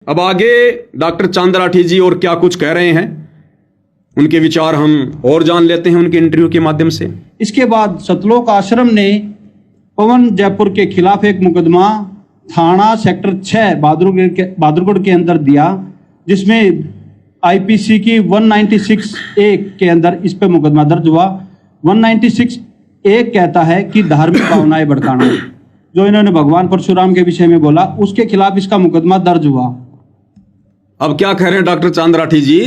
अब आगे डॉक्टर चांद राठी जी और क्या कुछ कह रहे हैं, उनके विचार हम और जान लेते हैं उनके इंटरव्यू के माध्यम से। इसके बाद सतलोक आश्रम ने पवन जयपुर के खिलाफ एक मुकदमा थाना सेक्टर 6 बहादुरगढ़ के अंदर दिया, जिसमें आईपीसी की 196 ए के अंदर इस पे मुकदमा दर्ज हुआ। 196 ए कहता है कि धार्मिक भावनाएं भड़काना, जो इन्होंने भगवान परशुराम के विषय में बोला, उसके खिलाफ इसका मुकदमा दर्ज हुआ। अब क्या कह रहे हैं डॉक्टर चांद राठी जी,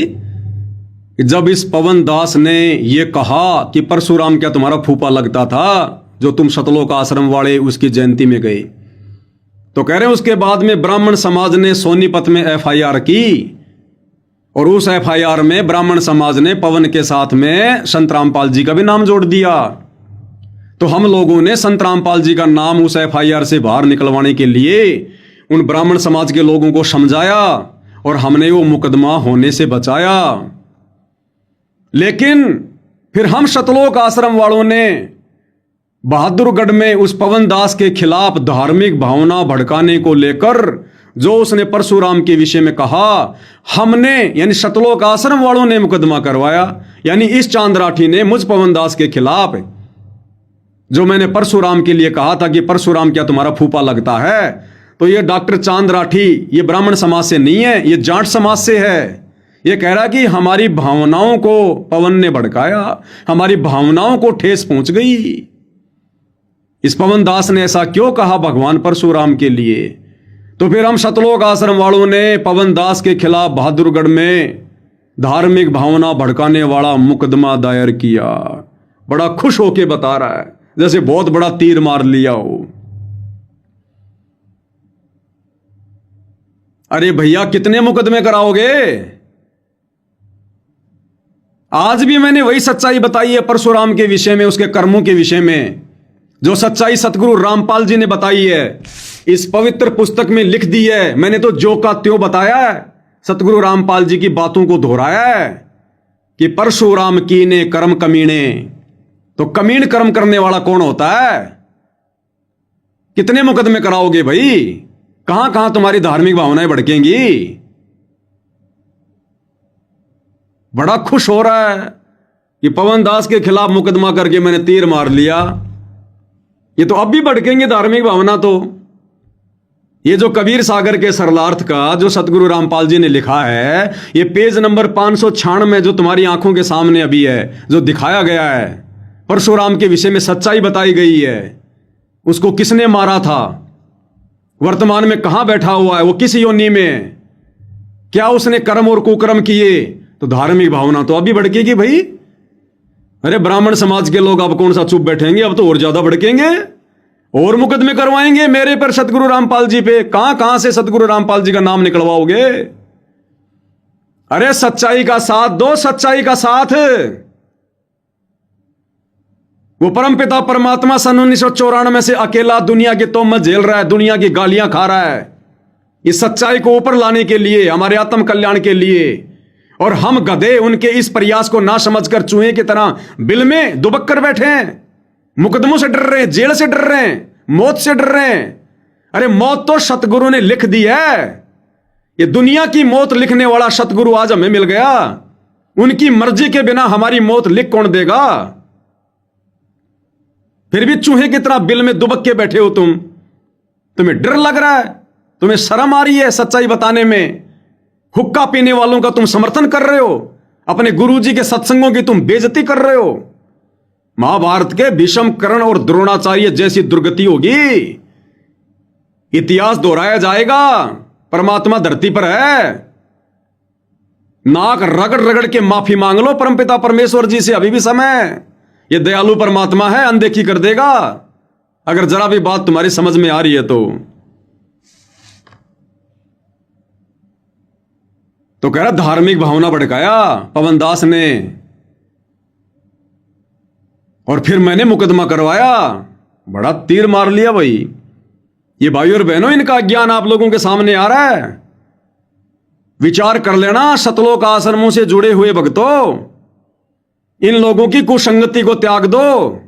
जब इस पवन दास ने ये कहा कि परशुराम क्या तुम्हारा फूफा लगता था जो तुम सतलोक आश्रम वाले उसकी जयंती में गए, तो कह रहे हैं उसके बाद में ब्राह्मण समाज ने सोनीपत में एफआईआर की और उस एफआईआर में ब्राह्मण समाज ने पवन के साथ में संत रामपाल जी का भी नाम जोड़ दिया। तो हम लोगों ने संत रामपाल जी का नाम उस एफआईआर से बाहर निकलवाने के लिए उन ब्राह्मण समाज के लोगों को समझाया और हमने वो मुकदमा होने से बचाया। लेकिन फिर हम सतलोक आश्रम वालों ने बहादुरगढ़ में उस पवन दास के खिलाफ धार्मिक भावना भड़काने को लेकर जो उसने परशुराम के विषय में कहा, हमने यानी सतलोक आश्रम वालों ने मुकदमा करवाया। यानी इस चांद राठी ने मुझ पवन दास के खिलाफ, जो मैंने परशुराम के लिए कहा था कि परशुराम क्या तुम्हारा फूफा लगता है, तो ये डॉक्टर चांद राठी ये ब्राह्मण समाज से नहीं है, ये जाट समाज से है। ये कह रहा कि हमारी भावनाओं को पवन ने भड़काया, हमारी भावनाओं को ठेस पहुंच गई। इस पवन दास ने ऐसा क्यों कहा भगवान परशुराम के लिए? तो फिर हम सतलोक आश्रम वालों ने पवन दास के खिलाफ बहादुरगढ़ में धार्मिक भावना भड़काने वाला मुकदमा दायर किया। बड़ा खुश होके बता रहा है, जैसे बहुत बड़ा तीर मार लिया हो। अरे भैया कितने मुकदमे कराओगे? आज भी मैंने वही सच्चाई बताई है परशुराम के विषय में, उसके कर्मों के विषय में, जो सच्चाई सतगुरु रामपाल जी ने बताई है, इस पवित्र पुस्तक में लिख दी है। मैंने तो जो का त्यों बताया है, सतगुरु रामपाल जी की बातों को दोहराया है कि परशुराम कीने कर्म कमीने। तो कमीन कर्म करने वाला कौन होता है? कितने मुकदमे कराओगे भाई? कहां कहां तुम्हारी धार्मिक भावनाएं भड़केंगी? बड़ा खुश हो रहा है कि पवन दास के खिलाफ मुकदमा करके मैंने तीर मार लिया। ये तो अब भी भड़केंगे धार्मिक भावना। तो ये जो कबीर सागर के सरलार्थ का जो सतगुरु रामपाल जी ने लिखा है, ये पेज नंबर 596 में जो तुम्हारी आंखों के सामने अभी है, जो दिखाया गया है, परशुराम के विषय में सच्चाई बताई गई है। उसको किसने मारा था, वर्तमान में कहां बैठा हुआ है, वो किस योनि में, क्या उसने कर्म और कुकर्म किए, तो धार्मिक भावना तो अभी भड़केगी भाई। अरे ब्राह्मण समाज के लोग अब कौन सा चुप बैठेंगे, अब तो और ज्यादा भड़केंगे और मुकदमे करवाएंगे मेरे पर, सतगुरु रामपाल जी पे। कहां कहां से सतगुरु रामपाल जी का नाम निकलवाओगे? अरे सच्चाई का साथ दो, सच्चाई का साथ। वो परमपिता परमात्मा सन 1994 से अकेला दुनिया की तोहमत झेल रहा है, दुनिया की गालियां खा रहा है, इस सच्चाई को ऊपर लाने के लिए, हमारे आत्म कल्याण के लिए। और हम गधे उनके इस प्रयास को ना समझकर चूहे की तरह बिल में दुबक कर बैठे हैं, मुकदमों से डर रहे हैं, जेल से डर रहे हैं, मौत से डर रहे हैं। अरे मौत तो सतगुरु ने लिख दी है। ये दुनिया की मौत लिखने वाला सतगुरु आज हमें मिल गया। उनकी मर्जी के बिना हमारी मौत लिख कौन देगा? फिर भी चूहे की तरह बिल में दुबक के बैठे हो तुम। तुम्हें डर लग रहा है, तुम्हें शर्म आ रही है सच्चाई बताने में। हुक्का पीने वालों का तुम समर्थन कर रहे हो, अपने गुरुजी के सत्संगों की तुम बेइज्जती कर रहे हो। महाभारत के भीष्म, कर्ण और द्रोणाचार्य जैसी दुर्गति होगी, इतिहास दोहराया जाएगा। परमात्मा धरती पर है, नाक रगड़ रगड़ के माफी मांग लो परमपिता परमेश्वर जी से, अभी भी समय। ये दयालु परमात्मा है, अनदेखी कर देगा अगर जरा भी बात तुम्हारी समझ में आ रही है तो कह रहा धार्मिक भावना भड़काया पवन दास ने, और फिर मैंने मुकदमा करवाया। बड़ा तीर मार लिया भाई। ये भाई और बहनों, इनका ज्ञान आप लोगों के सामने आ रहा है। विचार कर लेना सतलोक आश्रमों से जुड़े हुए भक्तों, इन लोगों की कुसंगति को त्याग दो,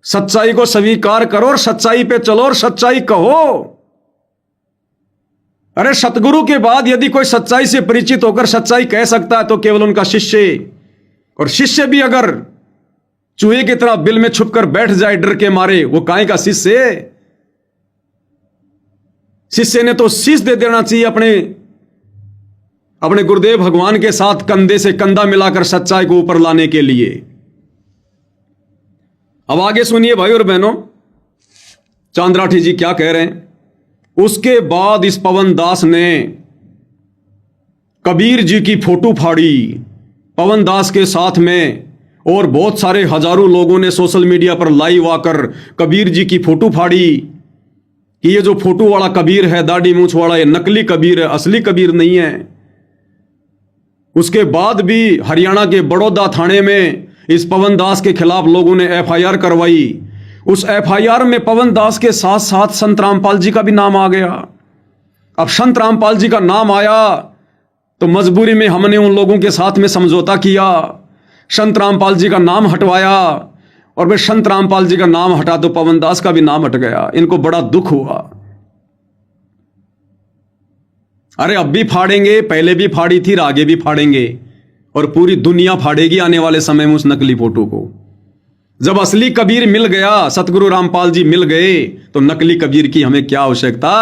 सच्चाई को स्वीकार करो और सच्चाई पे चलो और सच्चाई कहो। अरे सतगुरु के बाद यदि कोई सच्चाई से परिचित होकर सच्चाई कह सकता है तो केवल उनका शिष्य, और शिष्य भी अगर चूहे की तरह बिल में छुपकर बैठ जाए डर के मारे, वो काहे का शिष्य? शिष्य ने तो शीश दे देना चाहिए अपने गुरुदेव भगवान के साथ कंधे से कंधा मिलाकर सच्चाई को ऊपर लाने के लिए। अब आगे सुनिए भाई और बहनों, चांद राठी जी क्या कह रहे हैं। उसके बाद इस पवन दास ने कबीर जी की फोटो फाड़ी। पवन दास के साथ में और बहुत सारे हजारों लोगों ने सोशल मीडिया पर लाइव आकर कबीर जी की फोटो फाड़ी कि ये जो फोटो वाला कबीर है, दाढ़ी मूंछ वाला, ये नकली कबीर है, असली कबीर नहीं है। उसके बाद भी हरियाणा के बड़ौदा थाने में इस पवन दास के खिलाफ लोगों ने एफआईआर करवाई। उस एफआईआर में पवन दास के साथ साथ संत रामपाल जी का भी नाम आ गया। अब संत रामपाल जी का नाम आया तो मजबूरी में हमने उन लोगों के साथ में समझौता किया, संत रामपाल जी का नाम हटवाया, और वे संत रामपाल जी का नाम हटा तो पवन दास का भी नाम हट गया। इनको बड़ा दुख हुआ। अरे अब भी फाड़ेंगे, पहले भी फाड़ी थी, आगे भी फाड़ेंगे, और पूरी दुनिया फाड़ेगी आने वाले समय में उस नकली फोटो को। जब असली कबीर मिल गया, सतगुरु रामपाल जी मिल गए, तो नकली कबीर की हमें क्या आवश्यकता।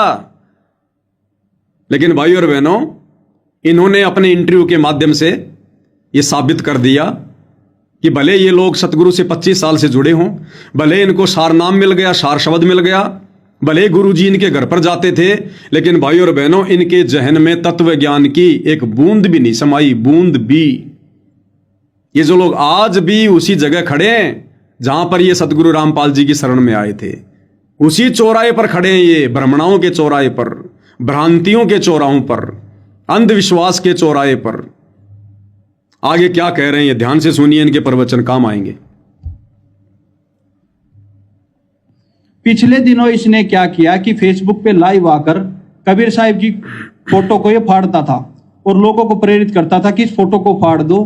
लेकिन भाई और बहनों, इन्होंने अपने इंटरव्यू के माध्यम से यह साबित कर दिया कि भले ये लोग सतगुरु से 25 साल से जुड़े हों, भले इनको सार नाम मिल गया, सार शब्द मिल गया, भले गुरु जी इनके घर पर जाते थे, लेकिन भाई और बहनों, इनके जहन में तत्व ज्ञान की एक बूंद भी नहीं समाई, बूंद भी। ये जो लोग आज भी उसी जगह खड़े हैं जहां पर ये सतगुरु रामपाल जी की शरण में आए थे, उसी चौराहे पर खड़े हैं। ये ब्राह्मणों के चौराहे पर, भ्रांतियों के चौराहों पर, अंधविश्वास के चौराहे पर। आगे क्या कह रहे हैं ये ध्यान से सुनिए, इनके प्रवचन काम आएंगे। पिछले दिनों इसने क्या किया कि फेसबुक पे लाइव आकर कबीर साहिब की फोटो को ये फाड़ता था और लोगों को प्रेरित करता था कि इस फोटो को फाड़ दो,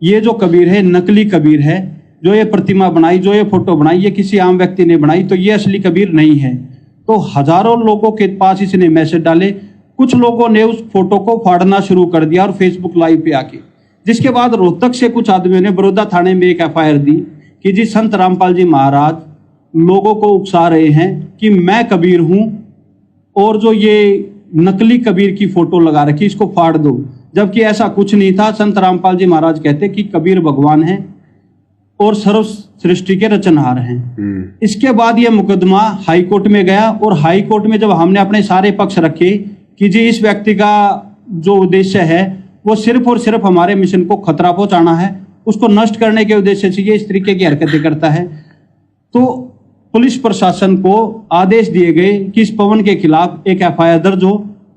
ये जो कबीर है नकली कबीर है, जो ये प्रतिमा बनाई, जो ये फोटो बनाई, ये किसी आम व्यक्ति ने बनाई, तो ये असली कबीर नहीं है। तो हजारों लोगों के पास इसने मैसेज डाले। कुछ लोगों ने उस फोटो को फाड़ना शुरू कर दिया और फेसबुक लाइव पे आके, जिसके बाद रोहतक से कुछ आदमियों ने बड़ौदा थाने में एक एफआईआर दी कि जी संत रामपाल जी महाराज लोगों को उकसा रहे हैं कि मैं कबीर हूं, और जो ये नकली कबीर की फोटो लगा रखी इसको फाड़ दो, जबकि ऐसा कुछ नहीं था। संत रामपाल जी महाराज कहते कि कबीर भगवान है और सर्व सृष्टि के रचनहार हैं। इसके बाद ये मुकदमा हाई कोर्ट में गया, और हाई कोर्ट में जब हमने अपने सारे पक्ष रखे कि जी इस व्यक्ति का जो उद्देश्य है वो सिर्फ और सिर्फ हमारे मिशन को खतरा पहुंचाना है, उसको नष्ट करने के उद्देश्य से ये इस तरीके की हरकतें करता है, तो पुलिस प्रशासन को आदेश दिए गए कि इस पवन के खिलाफ एक एफआईआर दर्ज हो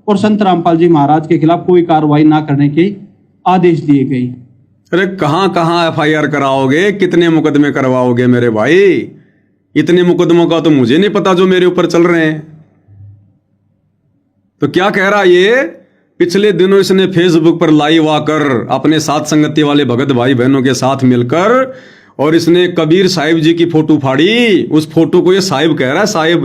और संत रामपाल जी महाराज के खिलाफ कोई कार्रवाई ना करने के आदेश दिए गए। अरे कहां एफआईआर कराओगे, कितने मुकदमे करवाओगे मेरे भाई? इतने मुकदमों का तो मुझे नहीं पता जो मेरे ऊपर चल रहे हैं। तो क्या कह रहा ये, पिछले दिनों इसने फेसबुक पर लाइव आकर अपने साथ संगति वाले भगत भाई बहनों के साथ मिलकर, और इसने कबीर साहिब जी की फोटो फाड़ी। उस फोटो को ये साहिब कह रहा है, साहिब।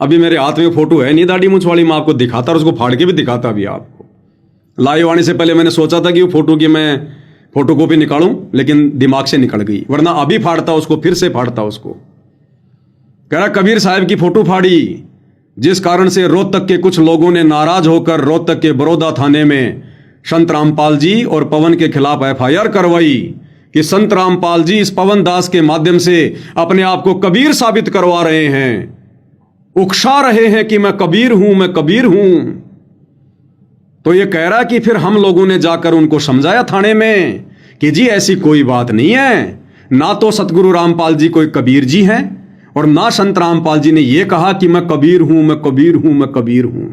अभी मेरे हाथ में फोटो है नहीं दाढ़ी मूंछ वाली, मैं आपको दिखाता और उसको फाड़ के भी दिखाता अभी आपको। लाइव आने से पहले मैंने सोचा था कि वो फोटो की मैं फोटो कॉपी निकालूं, लेकिन दिमाग से निकल गई, वरना अभी फाड़ता उसको, फिर से फाड़ता उसको। कह रहा कबीर साहिब की फोटो फाड़ी, जिस कारण से रोहतक के कुछ लोगों ने नाराज होकर रोहतक के बड़ौदा थाने में संत रामपाल जी और पवन के खिलाफ एफआईआर करवाई कि संत रामपाल जी इस पवन दास के माध्यम से अपने आप को कबीर साबित करवा रहे हैं, उकसा रहे हैं कि मैं कबीर हूं, मैं कबीर हूं। तो ये कह रहा कि फिर हम लोगों ने जाकर उनको समझाया थाने में कि जी ऐसी कोई बात नहीं है, ना तो सतगुरु रामपाल जी कोई कबीर जी हैं और ना संत रामपाल जी ने यह कहा कि मैं कबीर हूं, मैं कबीर हूं, मैं कबीर हूं।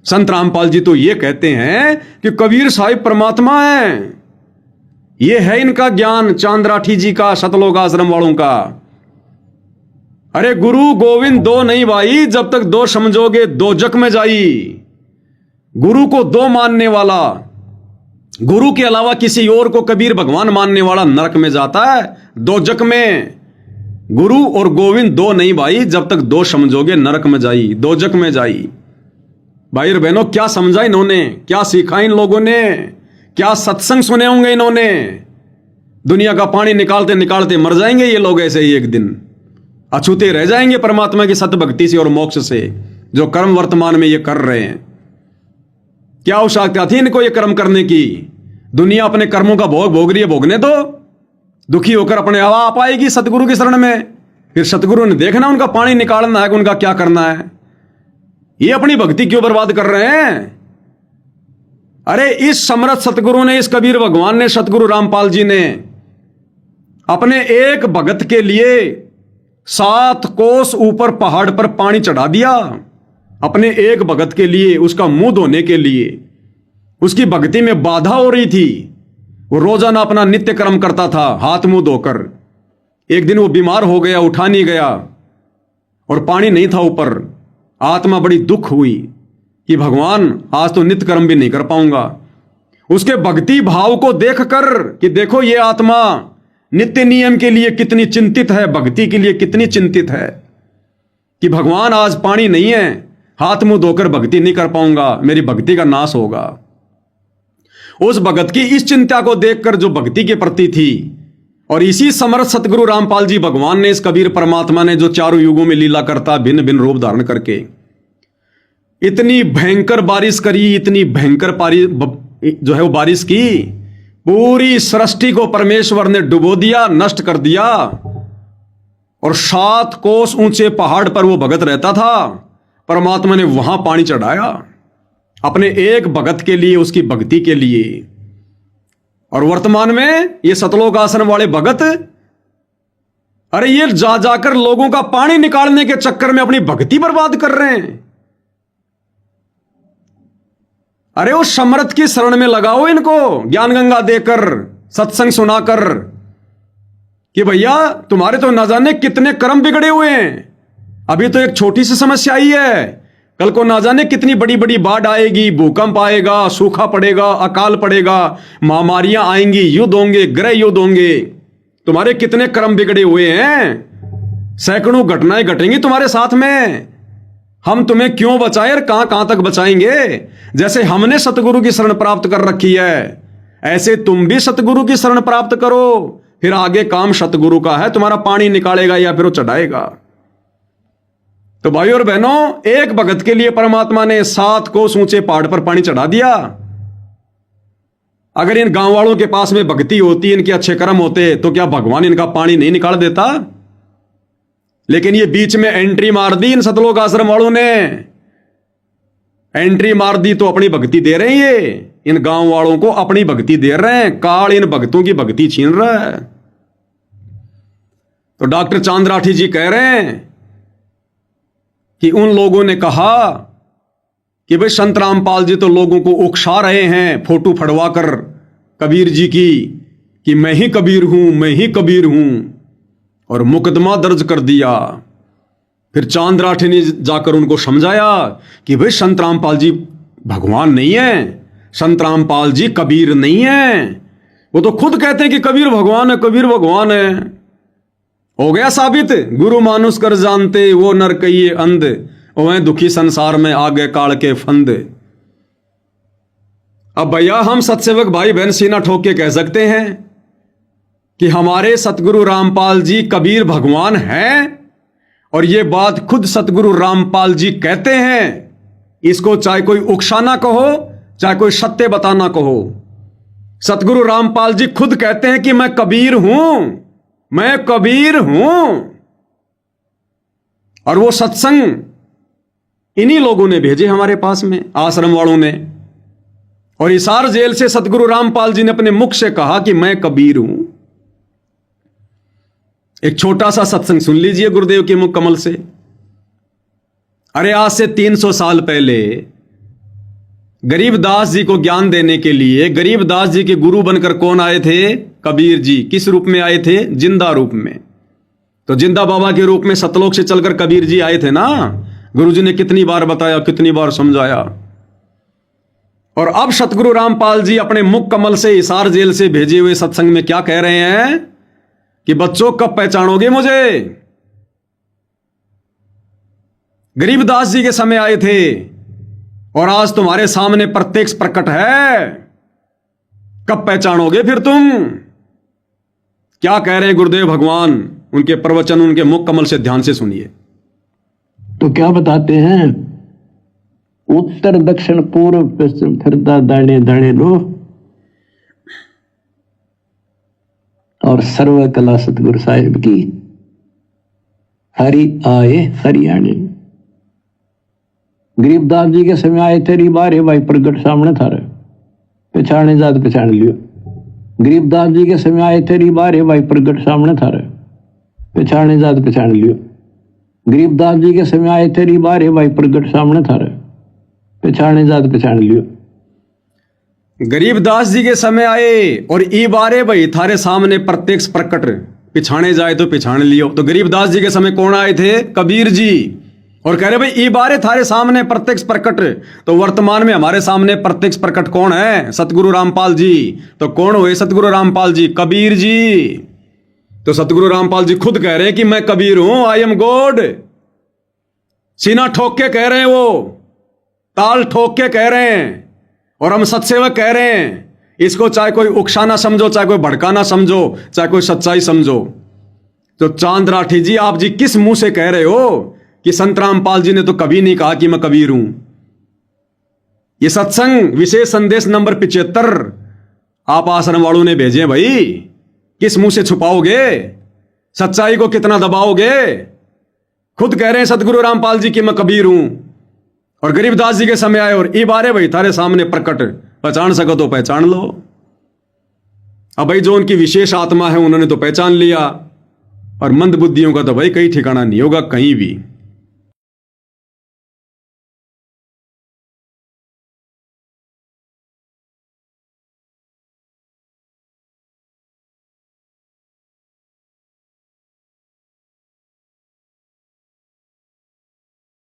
संत रामपाल जी तो ये कहते हैं कि कबीर साहिब परमात्मा है। ये है इनका ज्ञान, चांद राठी जी का, सतलोक आश्रम वालों का। अरे गुरु गोविंद दो नहीं भाई, जब तक दो समझोगे दो जग में जाई। गुरु को दो मानने वाला, गुरु के अलावा किसी और को कबीर भगवान मानने वाला नरक में जाता है, दो जग में। गुरु और गोविंद दो नहीं भाई, जब तक दो समझोगे नरक में जाई, दो जग में जाई। भाई और बहनों, क्या समझा इन्होंने, क्या सीखा इन लोगों ने, क्या सत्संग सुने होंगे इन्होंने। दुनिया का पानी निकालते निकालते मर जाएंगे ये लोग ऐसे ही एक दिन, अछूते रह जाएंगे परमात्मा की सत भक्ति से और मोक्ष से, जो कर्म वर्तमान में ये कर रहे हैं। क्या आवश्यकता थी इनको ये कर्म करने की। दुनिया अपने कर्मों का भोग भोग रही है, भोगने दो। दुखी होकर अपने हवा आ पाएगी सतगुरु की शरण में, फिर सतगुरु ने देखना उनका पानी निकालना है कि उनका क्या करना है। ये अपनी भक्ति क्यों बर्बाद कर रहे हैं। अरे इस समर्थ सतगुरु ने, इस कबीर भगवान ने, सतगुरु रामपाल जी ने अपने एक भगत के लिए 7 कोस ऊपर पहाड़ पर पानी चढ़ा दिया। अपने एक भगत के लिए, उसका मुंह धोने के लिए। उसकी भक्ति में बाधा हो रही थी। वो रोजाना अपना नित्य कर्म करता था हाथ मुंह धोकर। एक दिन वो बीमार हो गया, उठा नहीं गया और पानी नहीं था ऊपर। आत्मा बड़ी दुख हुई कि भगवान आज तो नित्य कर्म भी नहीं कर पाऊंगा। उसके भक्ति भाव को देखकर कि देखो ये आत्मा नित्य नियम के लिए कितनी चिंतित है, भक्ति के लिए कितनी चिंतित है, कि भगवान आज पानी नहीं है, हाथ मुंह धोकर भक्ति नहीं कर पाऊंगा, मेरी भक्ति का नाश होगा। उस भगत की इस चिंता को देखकर जो भक्ति के प्रति थी, और इसी समर्थ सतगुरु रामपाल जी भगवान ने, इस कबीर परमात्मा ने, जो चारों युगों में लीला करता भिन्न भिन्न रूप धारण करके इतनी भयंकर बारिश करी, इतनी भयंकर जो है वो बारिश की, पूरी सृष्टि को परमेश्वर ने डुबो दिया, नष्ट कर दिया। और 7 कोस ऊंचे पहाड़ पर वो भगत रहता था, परमात्मा ने वहां पानी चढ़ाया अपने एक भगत के लिए, उसकी भक्ति के लिए। और वर्तमान में ये सतलोक आश्रम वाले भगत, अरे ये जा जाकर लोगों का पानी निकालने के चक्कर में अपनी भक्ति बर्बाद कर रहे हैं। अरे उस समर्थ की शरण में लगाओ इनको, ज्ञान गंगा देकर, सत्संग सुनाकर, कि भैया तुम्हारे तो ना जाने कितने कर्म बिगड़े हुए हैं। अभी तो एक छोटी सी समस्या आई है, कल को ना जाने कितनी बड़ी बड़ी बाढ़ आएगी, भूकंप आएगा, सूखा पड़ेगा, अकाल पड़ेगा, महामारियां आएंगी, युद्ध होंगे, गृह युद्ध होंगे। तुम्हारे कितने कर्म बिगड़े हुए हैं, सैकड़ों घटनाएं घटेंगी तुम्हारे साथ में। हम तुम्हें क्यों बचाएं और कहां तक बचाएंगे। जैसे हमने सतगुरु की शरण प्राप्त कर रखी है, ऐसे तुम भी सतगुरु की शरण प्राप्त करो, फिर आगे काम सतगुरु का है, तुम्हारा पानी निकालेगा या फिर वो चढ़ाएगा। तो भाई और बहनों, एक भगत के लिए परमात्मा ने 7 कोस ऊंचे पहाड़ पर पानी चढ़ा दिया। अगर इन गांव वालों के पास में भक्ति होती, इनके अच्छे कर्म होते, तो क्या भगवान इनका पानी नहीं निकाल देता। लेकिन ये बीच में एंट्री मार दी इन सतलोक आश्रम वालों ने, एंट्री मार दी तो अपनी भक्ति दे रहे हैं। ये इन गांव वालों को अपनी भक्ति दे रहे हैं, काल इन भक्तों की भक्ति छीन रहा है। तो डॉक्टर चांद राठी जी कह रहे हैं कि उन लोगों ने कहा कि भाई संत रामपाल जी तो लोगों को उकसा रहे हैं फोटो फड़वाकर कबीर जी की, कि मैं ही कबीर हूं, मैं ही कबीर हूं, और मुकदमा दर्ज कर दिया। फिर चांद राठी ने जाकर उनको समझाया कि भाई संत रामपाल जी भगवान नहीं है, संत रामपाल जी कबीर नहीं है। वो तो खुद कहते हैं कि कबीर भगवान है, कबीर भगवान है। हो गया साबित, गुरु मानुष कर जानते, वो नर कहिए अंध, वह दुखी संसार में आगे काल के फंद। अब भैया हम सत्सेवक भाई बहन सीना ठोक के कह सकते हैं कि हमारे सतगुरु रामपाल जी कबीर भगवान हैं, और ये बात खुद सतगुरु रामपाल जी कहते हैं। इसको चाहे कोई उकसाना कहो, चाहे कोई सत्य बताना कहो, सतगुरु रामपाल जी खुद कहते हैं कि मैं कबीर हूं, मैं कबीर हूं। और वो सत्संग इन्हीं लोगों ने भेजे हमारे पास में, आश्रम वालों ने। और हिसार जेल से सतगुरु रामपाल जी ने अपने मुख से कहा कि मैं कबीर हूं। एक छोटा सा सत्संग सुन लीजिए गुरुदेव के मुख कमल से। अरे आज से 300 साल पहले गरीबदास जी को ज्ञान देने के लिए गरीबदास जी के गुरु बनकर कौन आए थे? कबीर जी। किस रूप में आए थे? जिंदा रूप में। तो जिंदा बाबा के रूप में सतलोक से चलकर कबीर जी आए थे ना। गुरु जी ने कितनी बार बताया, कितनी बार समझाया। और अब सतगुरु रामपाल जी अपने मुख कमल से हिसार जेल से भेजे हुए सत्संग में क्या कह रहे हैं कि बच्चों कब पहचानोगे मुझे? गरीबदास जी के समय आए थे, और आज तुम्हारे सामने प्रत्यक्ष प्रकट है। कब पहचानोगे फिर तुम? क्या कह रहे हैं गुरुदेव भगवान? उनके प्रवचन उनके मुख कमल से ध्यान से सुनिए। तो क्या बताते हैं? उत्तर दक्षिण पूर्व पश्चिम फिरता दाने दाने लो, और सर्व कला सतगुरु साहिब की, हरि आए हरियाणे। गरीबदास जी के समय आए तेरी बारे भाई प्रगट सामने थारे, पहचाने जात पहचान लियो। गरीबदास जी के समय आए तेरी बारे भाई प्रगट सामने थारे, पहचाने जात पहचान लियो। गरीबदास जी के समय आए तेरी बारे भाई प्रगट सामने थारे, पहचाने जात पहचान लियो। गरीबदास जी के समय आए और ई बारे भाई थारे सामने प्रत्यक्ष प्रकट, पिछाने जाए तो पिछान लियो। तो गरीबदास जी के समय कौन आए थे? कबीर जी। और कह रहे भाई ई बारे थारे सामने प्रत्यक्ष प्रकट। तो वर्तमान में हमारे सामने प्रत्यक्ष प्रकट कौन है? सतगुरु रामपाल जी। तो कौन हुए सतगुरु रामपाल जी? कबीर जी। तो सतगुरु रामपाल जी खुद कह रहे हैं कि मैं कबीर हूं, आई एम गॉड। सीना ठोक के कह रहे हैं, वो ताल ठोक के कह रहे हैं। और हम सत्सेवक कह रहे हैं। इसको चाहे कोई उकसाना समझो, चाहे कोई भड़काना समझो, चाहे कोई सच्चाई समझो। तो चांद राठी जी, आप जी किस मुंह से कह रहे हो कि संत रामपाल जी ने तो कभी नहीं कहा कि मैं कबीर हूं? ये सत्संग विशेष संदेश नंबर 75 आप आश्रम वालों ने भेजे भाई। किस मुंह से छुपाओगे? सच्चाई को कितना दबाओगे? खुद कह रहे हैं सतगुरु रामपाल जी कि मैं कबीर हूं, और गरीबदास जी के समय आए और ई बारे भाई थारे सामने प्रकट। पहचान सको तो पहचान लो। अब भाई जो उनकी विशेष आत्मा है उन्होंने तो पहचान लिया, और मंद बुद्धियों का तो भाई कहीं ठिकाना नहीं होगा कहीं भी।